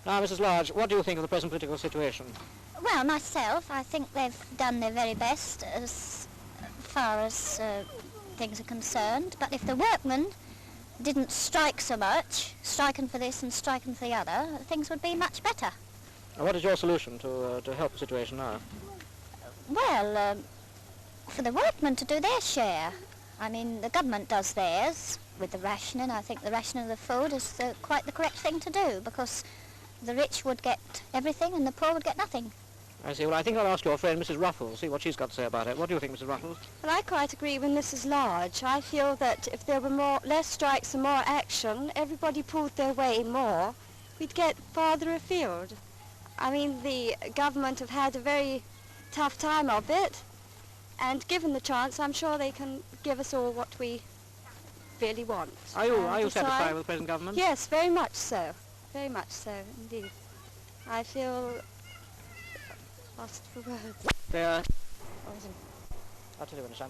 Now, Mrs Large, what do you think of the present political situation? Well, myself, I think they've done their very best as far as things are concerned. But if the workmen didn't strike so much, striking for this and striking for the other, things would be much better. Now, what is your solution to help the situation now? Well, for the workmen to do their share. I mean, the government does theirs with the rationing. I think the rationing of the food is quite the correct thing to do, because the rich would get everything and the poor would get nothing. I see. Well, I think I'll ask your friend, Mrs Ruffell, see what she's got to say about it. What do you think, Mrs Ruffell? Well, I quite agree with Mrs Large. I feel that if there were less strikes and more action, everybody pulled their way more, we'd get farther afield. I mean, the government have had a very tough time of it, and given the chance, I'm sure they can give us all what we really want. Are you satisfied with the present government? Yes, very much so. Very much so, indeed. I feel lost for words. I'll tell you when it's time.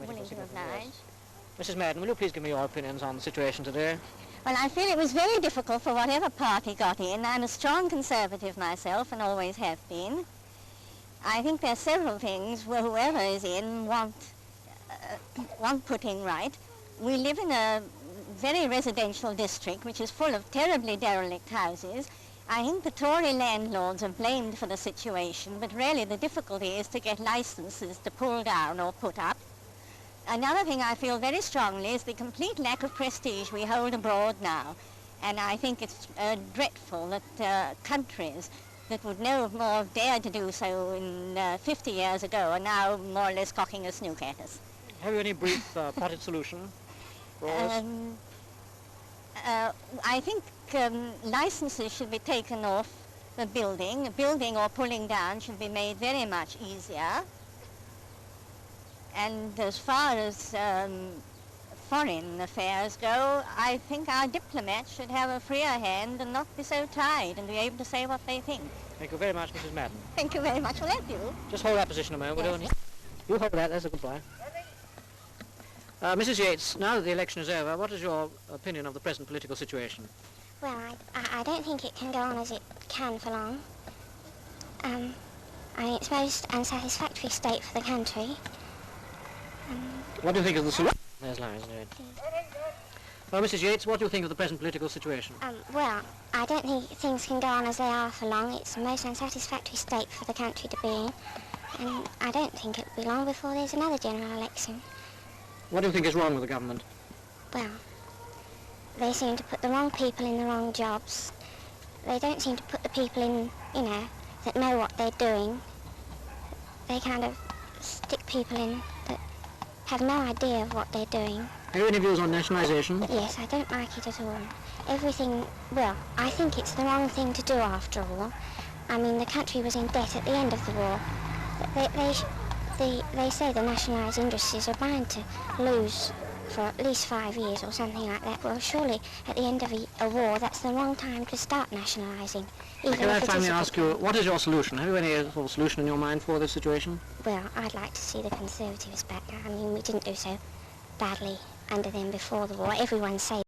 Mrs Madden, will you please give me your opinions on the situation today? Well, I feel it was very difficult for whatever party got in. I'm a strong Conservative myself and always have been. I think there are several things where whoever is in want putting right. We live in a very residential district which is full of terribly derelict houses. I think the Tory landlords are blamed for the situation, but really the difficulty is to get licenses to pull down or put up. Another thing I feel very strongly is the complete lack of prestige we hold abroad now. And I think it's dreadful that countries that would no more have dared to do so in 50 years ago are now more or less cocking a snook at us. Have you any brief potted solution for us? I think licenses should be taken off the building. Building or pulling down should be made very much easier. And as far as foreign affairs go, I think our diplomats should have a freer hand and not be so tied and be able to say what they think. Thank you very much, Mrs Madden. Thank you very much. Will that do? Just hold that position a moment, Yes. will you? You hold that, that's a good boy. Mrs Yates, now that the election is over, what is your opinion of the present political situation? Well, I don't think it can go on as it can for long. I mean, it's a most unsatisfactory state for the country. What do you think of the solution? There's Larry, isn't it? Well, Mrs Yates, what do you think of the present political situation? Well, I don't think things can go on as they are for long. It's a most unsatisfactory state for the country to be in. And I don't think it'll be long before there's another general election. What do you think is wrong with the government? Well, they seem to put the wrong people in the wrong jobs. They don't seem to put the people in, that know what they're doing. They kind of stick people in that have no idea of what they're doing. Have you any views on nationalisation? Yes, I don't like it at all. Everything, well, I think it's the wrong thing to do after all. I mean, the country was in debt at the end of the war. They say the nationalised industries are bound to lose for at least 5 years or something like that. Well, surely at the end of a war, that's the wrong time to start nationalising. Can I finally ask you, what is your solution? Have you any sort of solution in your mind for this situation? Well, I'd like to see the Conservatives back. I mean, we didn't do so badly under them before the war. Everyone says